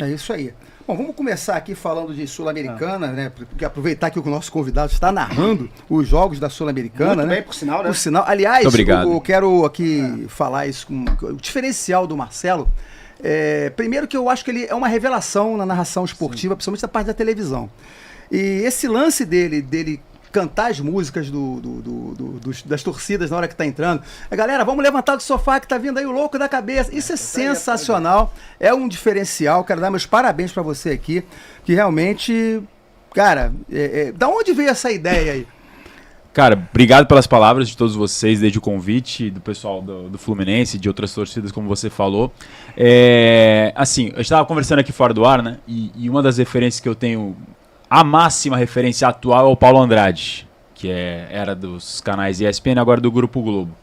É isso aí. Bom, vamos começar aqui falando de Sul-Americana, né? Porque aproveitar que o nosso convidado está narrando os jogos da Sul-Americana, Muito né? bem, por sinal, né? Por sinal. Aliás, obrigado. eu quero aqui falar isso com o diferencial do Marcelo. Primeiro que eu acho que ele é uma revelação na narração esportiva, principalmente da parte da televisão. E esse lance dele cantar as músicas das torcidas na hora que tá entrando. Galera, vamos levantar do sofá que tá vindo aí o louco da cabeça. Isso é sensacional. É um diferencial. Quero dar meus parabéns para você aqui, que realmente, cara, da onde veio essa ideia aí? Cara, obrigado pelas palavras de todos vocês, desde o convite do pessoal do Fluminense, de outras torcidas, como você falou. Assim, eu estava conversando aqui fora do ar, né? E uma das referências que eu tenho, a máxima referência atual, é o Paulo Andrade, que era dos canais ESPN, agora do Grupo Globo.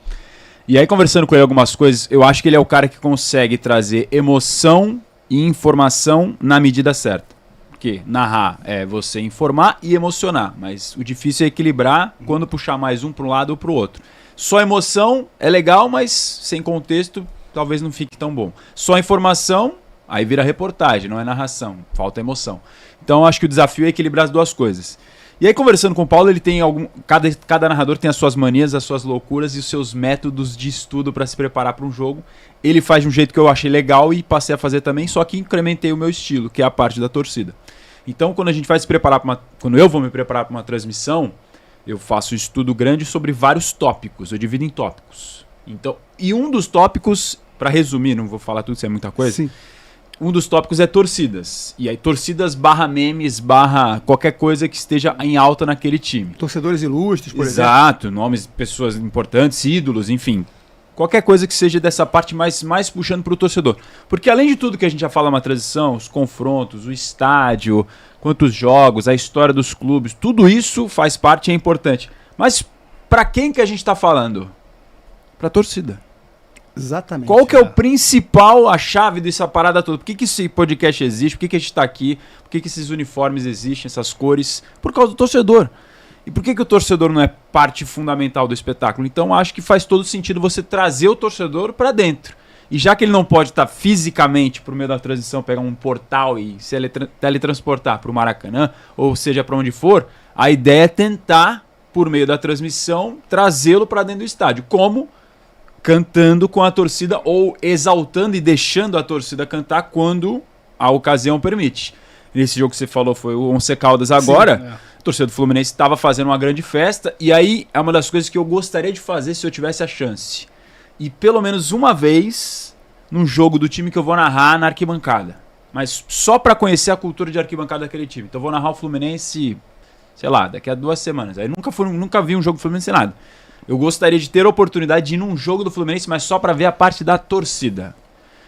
E aí, conversando com ele algumas coisas, eu acho que ele é o cara que consegue trazer emoção e informação na medida certa. Porque narrar é você informar e emocionar, mas o difícil é equilibrar quando puxar mais um para um lado ou para o outro. Só emoção é legal, mas sem contexto talvez não fique tão bom. Só informação, aí vira reportagem, não é narração, falta emoção. Então acho que o desafio é equilibrar as duas coisas. E aí, conversando com o Paulo, ele tem cada narrador tem as suas manias, as suas loucuras e os seus métodos de estudo para se preparar para um jogo. Ele faz de um jeito que eu achei legal e passei a fazer também, só que incrementei o meu estilo, que é a parte da torcida. Então, quando a gente vai se preparar quando eu vou me preparar para uma transmissão, eu faço um estudo grande sobre vários tópicos. Eu divido em tópicos. Então, e um dos tópicos, para resumir, não vou falar tudo, isso é muita coisa. Sim. Um dos tópicos é torcidas. E aí, torcidas / memes / qualquer coisa que esteja em alta naquele time. Torcedores ilustres, por exemplo. Exato, nomes, pessoas importantes, ídolos, enfim. Qualquer coisa que seja dessa parte mais puxando para o torcedor. Porque além de tudo que a gente já fala na transição, os confrontos, o estádio, quantos jogos, a história dos clubes, tudo isso faz parte e é importante. Mas para quem que a gente está falando? Para a torcida. Exatamente. Qual que é o principal, a chave dessa parada toda? Por que esse podcast existe? Por que a gente está aqui? Por que esses uniformes existem, essas cores? Por causa do torcedor. E por que o torcedor não é parte fundamental do espetáculo? Então acho que faz todo sentido você trazer o torcedor para dentro. E já que ele não pode estar fisicamente por meio da transição, pegar um portal e se teletransportar para o Maracanã, ou seja, para onde for, a ideia é tentar, por meio da transmissão, trazê-lo para dentro do estádio. Como? Cantando com a torcida ou exaltando e deixando a torcida cantar quando a ocasião permite. Nesse jogo que você falou foi o Once Caldas agora. Sim, a torcida do Fluminense estava fazendo uma grande festa. E aí é uma das coisas que eu gostaria de fazer se eu tivesse a chance. E pelo menos uma vez num jogo do time que eu vou narrar na arquibancada. Mas só para conhecer a cultura de arquibancada daquele time. Então eu vou narrar o Fluminense, sei lá, daqui a 2 semanas. Aí nunca vi um jogo do Fluminense sem nada. Eu gostaria de ter a oportunidade de ir num jogo do Fluminense, mas só para ver a parte da torcida.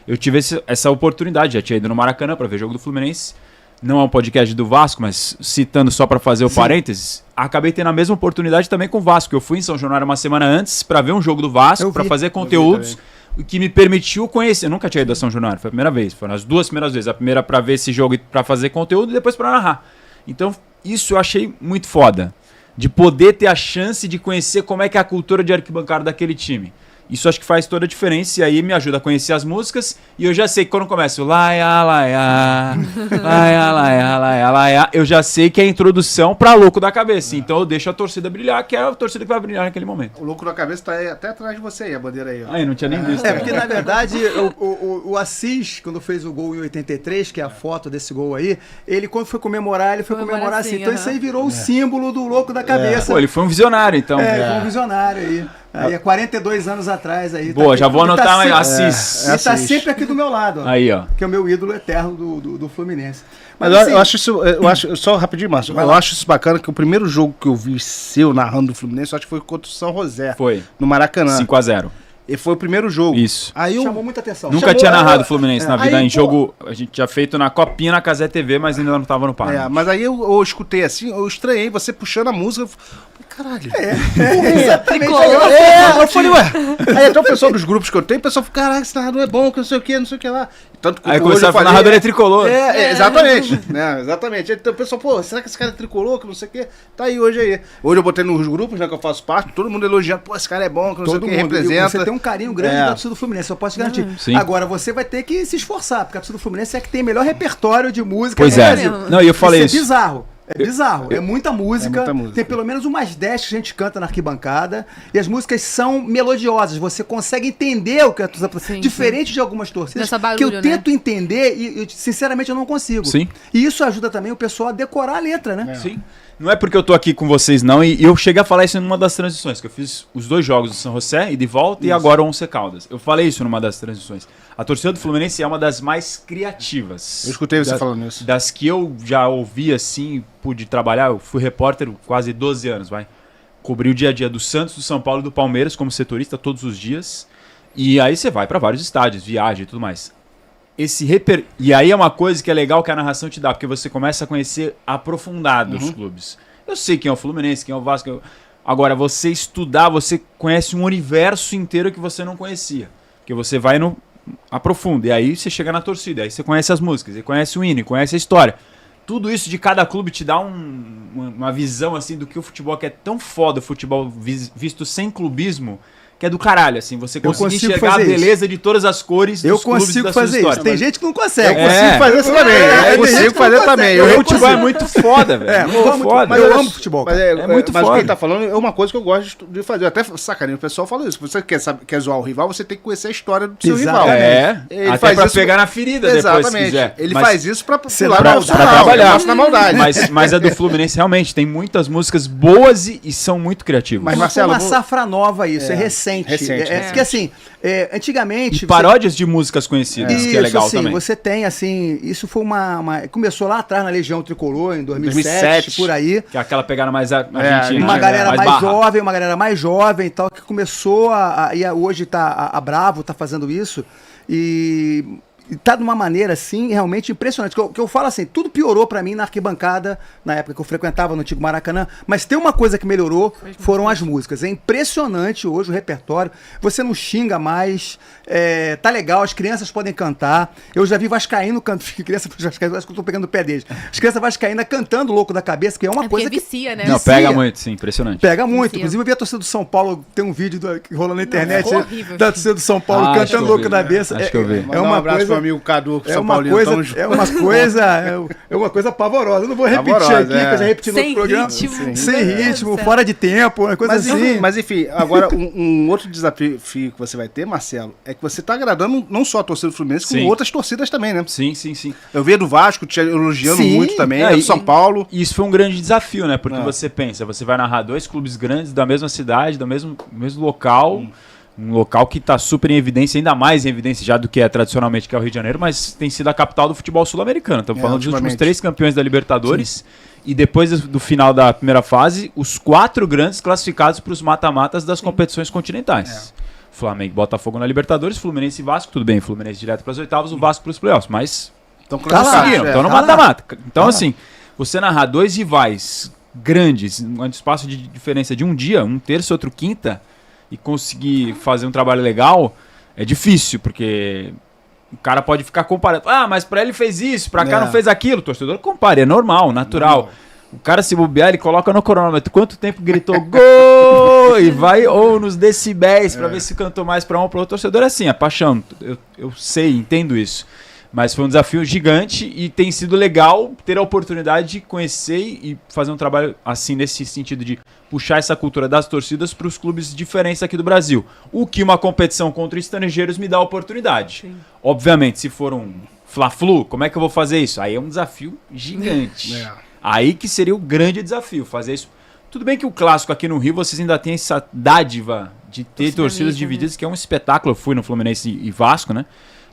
Eu tive essa oportunidade, já tinha ido no Maracanã para ver o jogo do Fluminense. Não é um podcast do Vasco, mas citando só para fazer o parênteses, acabei tendo a mesma oportunidade também com o Vasco. Eu fui em São Januário uma semana antes para ver um jogo do Vasco, para fazer conteúdos, o que me permitiu conhecer. Eu nunca tinha ido a São Januário, foi a primeira vez. Foram as 2 primeiras vezes. A primeira para ver esse jogo e para fazer conteúdo e depois para narrar. Então, isso eu achei muito foda. De poder ter a chance de conhecer como é que é a cultura de arquibancada daquele time. Isso acho que faz toda a diferença e aí me ajuda a conhecer as músicas e eu já sei que quando começa o laia, laia, laia, laia, laia, laia, eu já sei que é a introdução pra louco da cabeça. Então eu deixo a torcida brilhar, que é a torcida que vai brilhar naquele momento. O louco da cabeça tá aí, até atrás de você aí, a bandeira aí. Ó. Aí, não tinha nem visto. Porque na verdade o Assis, quando fez o gol em 83, que é a foto desse gol aí, ele quando foi comemorar, ele foi comemorar assim. Então isso aí virou o símbolo do louco da cabeça. Pô, ele foi um visionário então. Foi um visionário aí. Aí é 42 anos atrás aí. Boa, já vou anotar sempre, Assis. Ele tá sempre aqui do meu lado, ó. Aí, ó. Que é o meu ídolo eterno do Fluminense. Mas assim, eu acho só rapidinho, Márcio. Eu acho isso bacana que o primeiro jogo que eu vi seu narrando do Fluminense, eu acho que foi contra o São José. Foi. No Maracanã. 5-0. E foi o primeiro jogo. Isso. Aí chamou muita atenção. Nunca tinha narrado o Fluminense na vida em jogo. A gente tinha feito na Copinha na Casé TV, mas ainda não tava no par. Mas aí eu escutei assim, eu estranhei você puxando a música. caralho. Exatamente. Eu falei, ué. Aí até o pessoal dos grupos que eu tenho, o pessoal fala, caraca, esse narrador é bom, que não sei o que lá. Tanto que Aí hoje começou a falar, narrador é tricolor. Exatamente. Né, exatamente. Aí então, o pessoal, pô, será que esse cara é tricolor, que não sei o que? Tá aí hoje aí. Hoje eu botei nos grupos, né, que eu faço parte, todo mundo elogiando, pô, esse cara é bom, que não sei o que, representa. Você tem um carinho grande da torcida do Fluminense, eu posso te garantir. Sim. Agora, você vai ter que se esforçar, porque a torcida do Fluminense é que tem melhor repertório de música Pois no é. Brasil. Não, e eu falei Isso isso. é bizarro. É bizarro, é muita música, muita música. tem pelo menos umas 10 que a gente canta na arquibancada, e as músicas são melodiosas, você consegue entender o que a torcida... Sim, diferente de algumas torcidas, Nessa barulho, que eu né? tento entender e, sinceramente, eu não consigo. Sim. E isso ajuda também o pessoal a decorar a letra, né? Sim. Não é porque eu tô aqui com vocês, não, e eu cheguei a falar isso numa das transições, que eu fiz os 2 jogos do São José e de volta, e agora o Once Caldas. Eu falei isso numa das transições. A torcida do Fluminense é uma das mais criativas. Eu escutei você falando isso. Das que eu já ouvi, assim, pude trabalhar, eu fui repórter quase 12 anos, vai. Cobri o dia a dia do Santos, do São Paulo e do Palmeiras como setorista todos os dias. E aí você vai pra vários estádios, viaja e tudo mais. E aí é uma coisa que é legal que a narração te dá, porque você começa a conhecer aprofundado os clubes. Eu sei quem é o Fluminense, quem é o Vasco. Agora, você estudar, você conhece um universo inteiro que você não conhecia. Porque você vai no aprofunda. E aí você chega na torcida, aí você conhece as músicas, aí conhece o hino, conhece a história. Tudo isso de cada clube te dá uma visão assim do que o futebol que é tão foda, o futebol visto sem clubismo, que é do caralho, assim, você consegue enxergar a beleza de todas as cores eu dos clubes consigo da sua fazer história. isso. Tem gente que não consegue. Eu consigo fazer isso também. Eu consigo fazer também. O futebol é muito foda, velho. Muito foda. Mas eu amo futebol. Mas, muito mas o foda. que ele tá falando é uma coisa que eu gosto de fazer. Eu até sacaninho, o pessoal fala isso. Se você quer zoar o rival, você tem que conhecer a história do seu rival. Ele até faz pra pegar na ferida depois, se quiser. Ele faz isso pra trabalhar. Na maldade. Mas a do Fluminense, realmente, tem muitas músicas boas e são muito criativas. Mas, Marcelo, uma safra nova isso, é recente. Recente, Porque assim, antigamente... E paródias de músicas conhecidas, que é legal assim, também. Você tem, assim, isso foi começou lá atrás na Legião Tricolor, em 2007, por aí. Que é aquela pegada mais argentina. Uma galera mais barra. jovem, uma galera mais jovem e tal, que começou e hoje tá, a Bravo tá fazendo isso, e tá de uma maneira, assim, realmente impressionante. Que eu falo assim, tudo piorou pra mim na arquibancada, na época que eu frequentava no antigo Maracanã, mas tem uma coisa que melhorou, foram as músicas. É impressionante hoje o repertório, você não xinga mais, tá legal, as crianças podem cantar. Eu já vi vascaíno cantando, criança vascaíno, acho que eu tô pegando o pé deles. As crianças vascaínas cantando Louco da Cabeça, que é uma coisa que vicia, né? Não, pega muito, sim, impressionante. Pega muito. Vicia. Inclusive eu vi a torcida do São Paulo, tem um vídeo que rolou na internet, horrível, da torcida do São Paulo cantando Louco da Cabeça. Acho que eu vi. É uma abraço coisa... pro amigo Cadu, É São uma Paulino. coisa, é uma coisa pavorosa. Eu não vou repetir Pavorosa, aqui, que eu já repeti no Sem outro programa. ritmo. Sem Meu Deus ritmo, do céu. fora de tempo, uma coisa assim. Mas enfim, agora um outro desafio que você vai ter, Marcelo, é que você tá agradando não só a torcida do Fluminense, como Sim. outras torcidas também, né? Sim, sim, sim. Eu vi a do Vasco te elogiando Sim. muito também, É, a do e- São Paulo. E isso foi um grande desafio, né? Porque Ah. você pensa, você vai narrar 2 clubes grandes da mesma cidade, do mesmo local, um local que está super em evidência, ainda mais em evidência já do que é tradicionalmente, que é o Rio de Janeiro, mas tem sido a capital do futebol sul-americano. Estamos falando dos últimos ultimamente. 3 campeões da Libertadores e depois do final da primeira fase, os 4 grandes classificados para os mata-matas das competições continentais. Flamengo e Botafogo na Libertadores, Fluminense e Vasco, tudo bem, Fluminense direto para as oitavas, o Vasco para os playoffs, mas Então, conseguiram, é. estão no tá lá. mata-mata. Então, Tá lá. assim, você narrar 2 rivais grandes, um espaço de diferença de um dia, um terça, outro quinta, e conseguir fazer um trabalho legal, é difícil, porque o cara pode ficar comparando. Ah, mas pra ele fez isso, pra cá É. não fez aquilo. O torcedor compara, é normal, natural. O cara se bobear, ele coloca no cronômetro quanto tempo gritou gol e vai ou nos decibéis pra ver se cantou mais pra um ou pra outro. O torcedor é assim, é paixão. Eu sei, entendo isso. Mas foi um desafio gigante e tem sido legal ter a oportunidade de conhecer e fazer um trabalho assim, nesse sentido de puxar essa cultura das torcidas para os clubes diferentes aqui do Brasil. O que uma competição contra estrangeiros me dá a oportunidade. Sim. Obviamente, se for um Fla-Flu, como é que eu vou fazer isso? Aí é um desafio gigante. É. Aí que seria o grande desafio, fazer isso. Tudo bem que o clássico aqui no Rio, vocês ainda têm essa dádiva de ter torcidas divididas, que é um espetáculo. Eu fui no Fluminense e Vasco, né?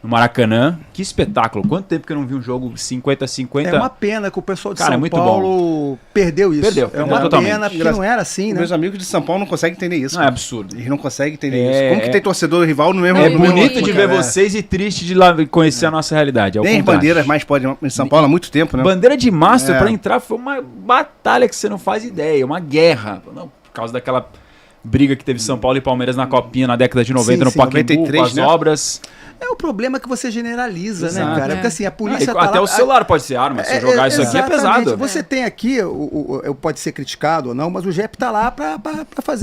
No Maracanã. Que espetáculo. Quanto tempo que eu não vi um jogo 50-50? É uma pena que o pessoal de Cara, é São muito Paulo perdeu isso. Perdeu É uma totalmente. pena, porque não era assim, né? Meus amigos de São Paulo não conseguem entender isso. Não, é absurdo. Eles não conseguem entender É, isso. Como que tem torcedor rival no mesmo É Não, bonito de ver cara? vocês e triste de lá conhecer a nossa realidade. É o Nem as contraste. bandeiras mais podem em São Paulo há muito tempo, né? Bandeira de Master É. pra entrar foi uma batalha que você não faz ideia, uma guerra. Não, causa daquela briga que teve São Paulo e Palmeiras na Copinha na década de 90, Sim, no sim, Pacaembu, 93, com as né? obras. É o problema que você generaliza, né, Exato. cara? Porque assim, a polícia tá Até lá... o celular pode ser arma. Se jogar isso aqui é exatamente. pesado. Você tem aqui, pode ser criticado ou não, mas o JEP tá lá pra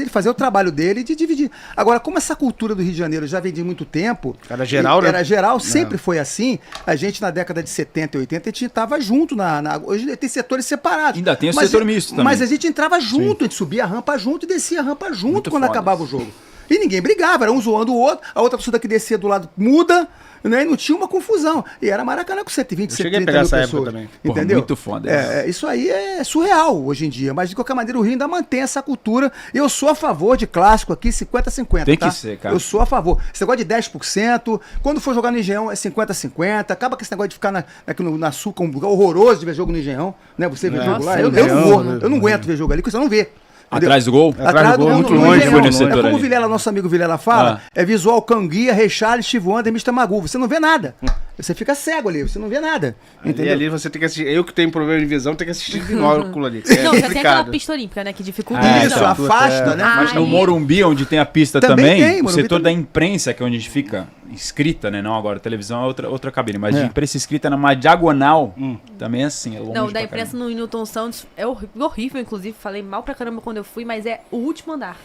fazer o trabalho dele de dividir. Agora, como essa cultura do Rio de Janeiro já vem de muito tempo... Era geral, né? Era geral, sempre foi assim. A gente, na década de 70 e 80, a gente tava junto hoje tem setores separados. Ainda tem o setor misto também. Mas a gente entrava junto, a gente subia a rampa junto e descia a rampa junto Muito quando foda acabava isso. o jogo. E ninguém brigava, era um zoando o outro, a outra pessoa que descia do lado muda, né? E não tinha uma confusão. E era Maracanã com 120, Eu cheguei a 130 pegar mil essa pessoas. época também. Porra, Entendeu? muito foda. Isso aí é surreal hoje em dia. Mas de qualquer maneira o Rio ainda mantém essa cultura. Eu sou a favor de clássico aqui, 50-50. Tem tá? que ser, cara. Eu sou a favor. Esse negócio de 10%, quando for jogar no Engenhão é 50-50. Acaba com esse negócio de ficar na Sul, um lugar horroroso de ver jogo no Engenhão. Né? Você vê jogo lá. Eu não vou. Eu não aguento ver jogo ali, porque você não vê. Atrás do gol? Atrás do gol, muito longe, foi nesse É setor como ali. o Vilela, nosso amigo Vilela fala, é visual Canguia, Rechales, Steve Wonder, Mr. Magoo. Você não vê nada. Você fica cego ali, você não vê nada. E Entendeu? ali você tem que assistir. Eu que tenho problema de visão, tenho que assistir de binóculo ali. que é Não, já tem aquela complicado. pista olímpica, né? Que dificulta. Isso, então. afasta, né? Mas no Aí- Morumbi, onde tem a pista Também também, tem, o Morumbi setor também. da imprensa, que é onde a gente fica escrita, né? Não agora, televisão é outra cabine, mas de É. imprensa escrita numa diagonal, também é assim, é longe Não, pra da imprensa caramba. no Newton Santos é horrível, inclusive. Falei mal pra caramba quando eu fui, mas é o último andar.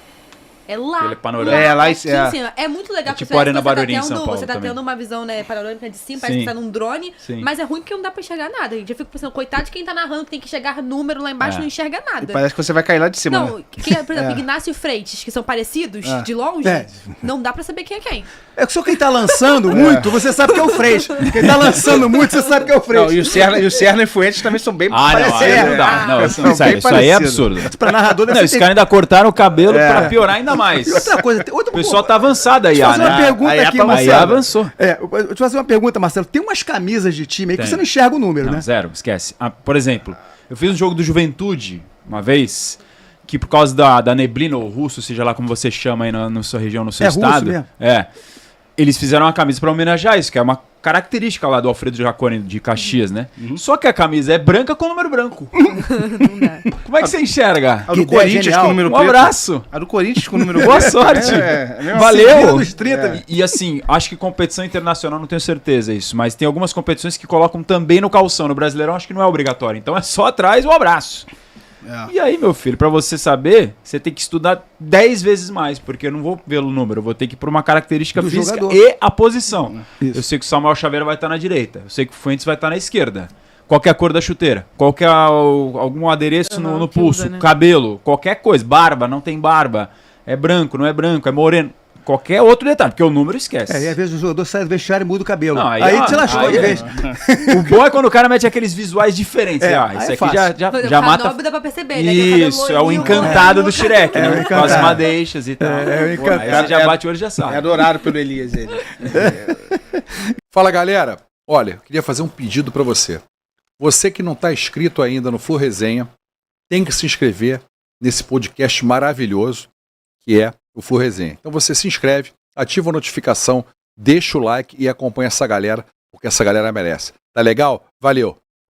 É lá. Aquele panorama. É, lá aqui é. em cima. É muito legal. É tipo porque Arena você tá Barueri em tendo- São Paulo Você tá também. tendo uma visão, né, panorâmica de cima, parece Sim. que tá num drone. Sim. Mas é ruim porque não dá pra enxergar nada. Eu fico pensando, coitado de quem tá narrando, que tem que chegar número lá embaixo É. e não enxerga E nada. parece que você vai cair lá de cima, Não, né? por exemplo, Ignacio e Freitas, que são parecidos de longe, É. não dá pra saber quem é quem. É que só quem tá lançando muito, você sabe que é o Freixo. Quem tá lançando muito, você sabe que é o Freixo. Não, e o Serna e o Fuentes também são bem Ah, não, aí parecidos. não dá. Não, São sério, bem isso aí é parecidos. absurdo. Pra narrador deve Não, ser esses caras ainda cortaram o cabelo É. pra piorar ainda mais. E outra coisa, O pessoal tá avançado aí, Deixa eu fazer uma né? pergunta Aí aqui, tá Marcelo. Aí avançou. Deixa eu fazer uma pergunta, Marcelo. Tem umas camisas de time aí que Tem. você não enxerga o número, Não, né? zero, esquece. Ah, por exemplo, eu fiz um jogo do Juventude uma vez, que por causa da neblina, ou russo, seja lá como você chama aí na sua região, no seu É russo estado. mesmo? Eles fizeram uma camisa pra homenagear isso, que é uma característica lá do Alfredo Jaconi de Caxias, né? Só que a camisa é branca com número branco. Não dá. Como é que você enxerga? A Que do ideia Corinthians genial. com o número Um preto. abraço. A do Corinthians com o número Boa preto. sorte. É a mesma Valeu. Vira nos 30. E assim, acho que competição internacional, não tenho certeza isso, mas tem algumas competições que colocam também no calção. No Brasileirão acho que não é obrigatório. Então é só atrás o abraço. É. E aí, meu filho, pra você saber, você tem que estudar 10 vezes mais, porque eu não vou ver o número, eu vou ter que ir por uma característica Do física jogador. e a posição. Isso. Eu sei que o Samuel Xavier vai estar na direita, eu sei que o Fuentes vai estar na esquerda. Qual que é a cor da chuteira? Qual que é algum adereço no que pulso? usa, né? Cabelo? Qualquer coisa. Barba? Não tem barba? É branco? Não é branco? É moreno? Qualquer outro detalhe, porque o número esquece. E às vezes o jogador sai do vestiário e muda o cabelo. Não, aí ó, te lascou aí de é- vez. O bom é quando o cara mete aqueles visuais diferentes. É, Ah, aí isso é aqui fácil. já mata. Canobi dá pra perceber, né? Isso, é o encantado do Shrek, É o né? Com encantado. as madeixas e tal. É o Pô, encantado. aí você já bate o olho e já É sabe. adorado pelo Elias, ele. Fala, galera. Olha, eu queria fazer um pedido para você. Você que não está inscrito ainda no Flu Resenha, tem que se inscrever nesse podcast maravilhoso que é o Flu Resenha. Então você se inscreve, ativa a notificação, deixa o like e acompanha essa galera, porque essa galera merece. Tá legal? Valeu!